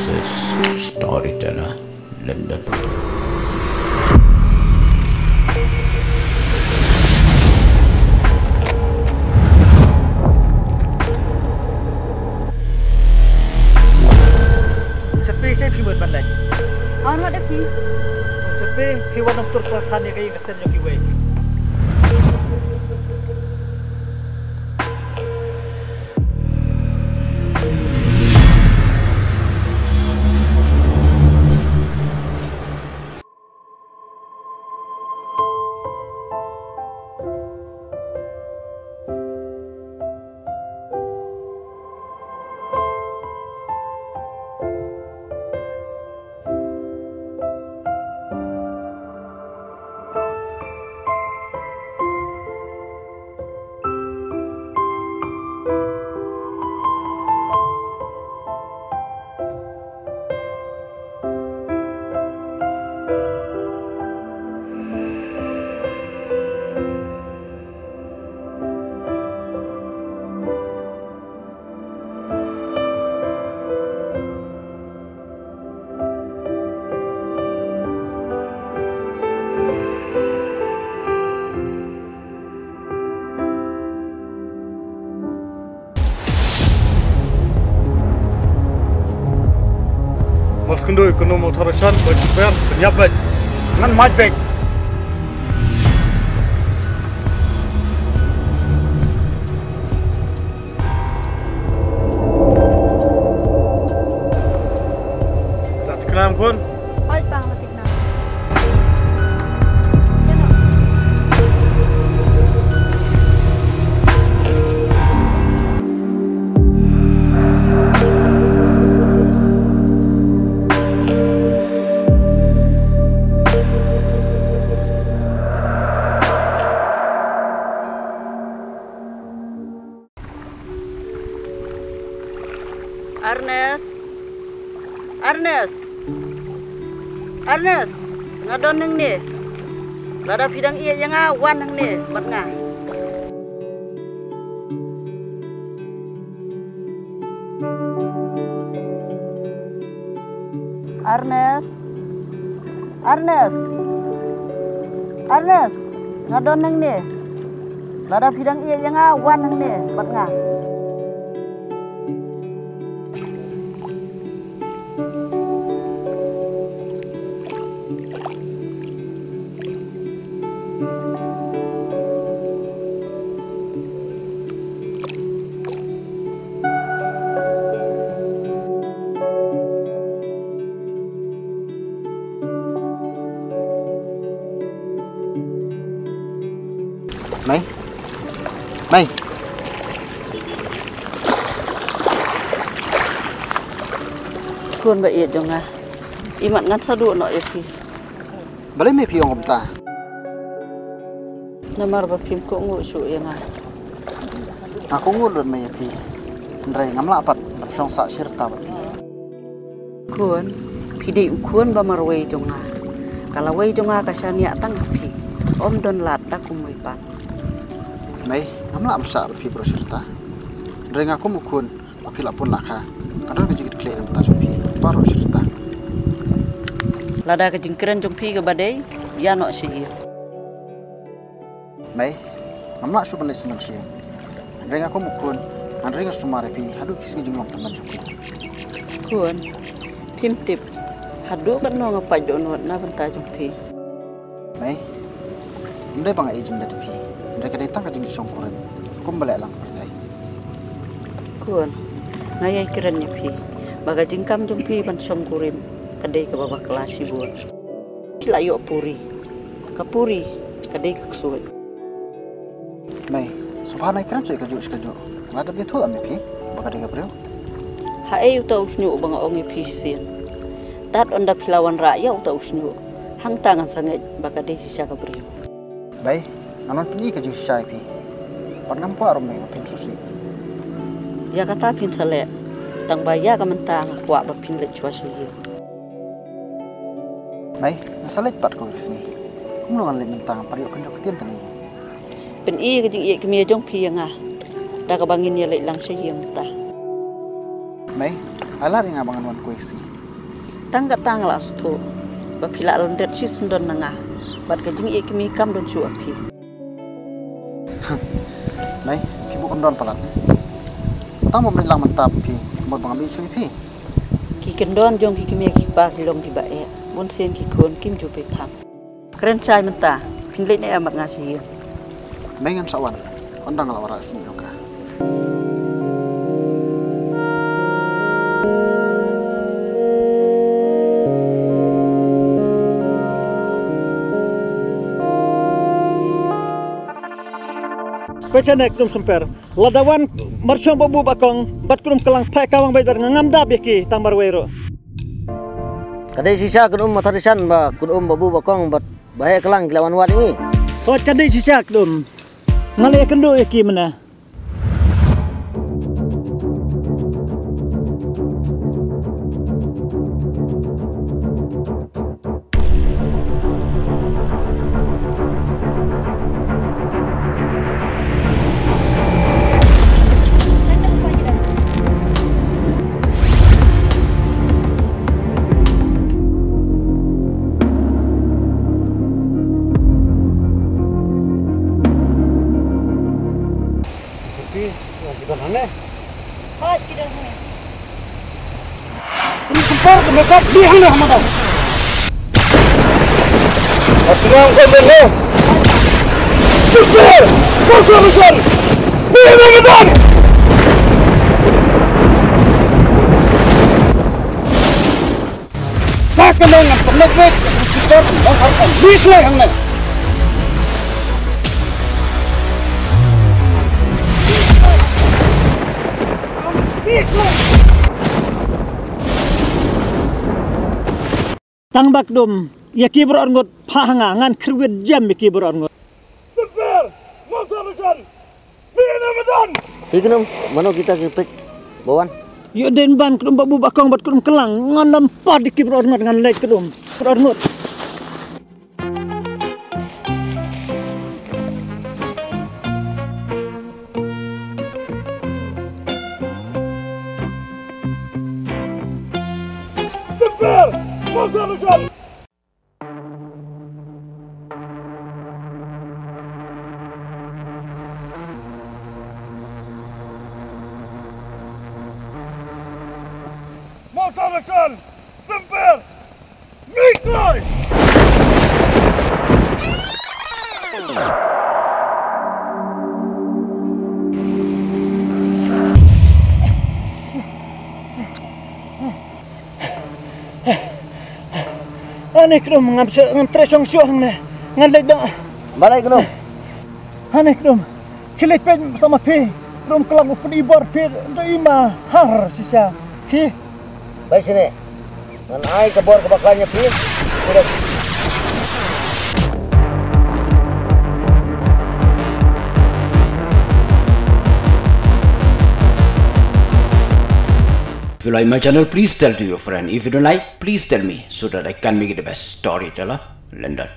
is Storyteller London. Sepi saya pergi buat bandai. Awak nak pergi? Sepi pergi buat doktor perhatian yang kayak ngesen yang kiwai. Kendui kuno motorasan berjualan penyabat dengan majbek. Tak kenal pun. Oi, bang, mati kenal. Ernest, ngadon neng ni. Lada pidang iya yang awan neng ni, matngah. Ernest, ngadon neng ni. Lada pidang iya yang awan neng ni, matngah. Mai. Kuan ba iya jonga. Imat ngan sadu no isi. Balai mai piong komta. Namar ba pim ko ngu su yang Aku ngulun mai pi. Ndrai ngamla apat song sa sirta. Kuan pidai ukuan ba marwei jonga. Kalau wei jonga kasania tang pi. Om don lat ta kumui pan. Mai, ngamla amsa pi prosirta. Ndrai ngaku mukun apila pun lakha. Kadang kejigit klei nam ta jumpi. Baru sirta. Lada kejingkeren jumpi ke badai, ya no si iya. Mai, ngamla su benes manusia. Ndrai ngaku mukun, ndrai ngaku sumare pi hadu kisi jinglong teman jumpi. Kuan pim tip hadu kan no ngapa jonot na benta jumpi. Mai, ndai bang izin dari pi. Ndai kadai tang kejing songkuren. Kumbale lang percaya. Kuan ngayai keren nya pi. Baga jingkam jumpi ban songkurim kadai ke bawah kelas buat. Layo puri. Kapuri kadai keksuai. Mai, subhanai keren saya keju. Ngada dia tu ami pi. Baga dia gabrel. Hae uta usnyu bang ongi pisin. Tat onda pilawan raya uta usnyu. Hang tangan sangat baga dei sisa kabriu. Baik, anon pini keju sisa pi. Pernah po arom mai ngapin susi. Ya kata pin sale. Tang baya ka mentang kwa ba pin le chwa siyo. Baik, nasalit pat ko kisni. Kumulungan le mentang pariyo kanjo ketian tani. Pen i ka jing i kemia jong pi nga. Da ka bangin ya le lang siyo ta. Baik, ala ring abangan wan ko isi. Tangga tangla stu. Bapila londet si sendon nangah. Bat kajing ikimi kam don su api. Mai, pi bu kendon palat. Tang mo lang mantap pi, mo bang ambil cuy pi. Ki kendon jong ki kimi ki pa ki long ki ba e. Bun sen ki kon kim ju pe pham. Keren sai menta. Pinlet ne amat ngasih. Mai ngam sawan. Ondang la wara sun joka. Pesanek dum semper. Ladawan marsyong babu bakong bat krum kelang pai kawang baik bar ngam dab yaki tambar wero. Kadai sisa kun matarisan ba kun babu bakong bat bae kelang lawan wat ini. Kot kadai sisak dum. Ngalai kendo yaki mana. Ini sempur kemekat di hina Ahmad. Asrang kembali. Super! Kosong besar! Binamedan! Tak kenangan penerbit super mengharapkan bisa yang lain. Tang bakdum ya kibur orngot pahanga ngan kerwit jam ya kibur orngot. Super, masa besar, bina medan. Ignum, mano kita kipik bawan. Yo den ban krum babu bakong bat krum kelang ngan nampak di kibur orngot ngan lek krum orngot. Super, masa besar. Masa besar, sempir, Nikolai. Aneh krum ngam tresong syong ne ngalek dah. Balai kenu. Aneh krum kilit pen sama pi krum kelang upun ibar pi ima har sisa ki. Baik sini. Ngan ai kebor kebakannya pi. Sudah. If you like my channel, please tell to your friend. If you don't like, please tell me so that I can make it the best storyteller, London.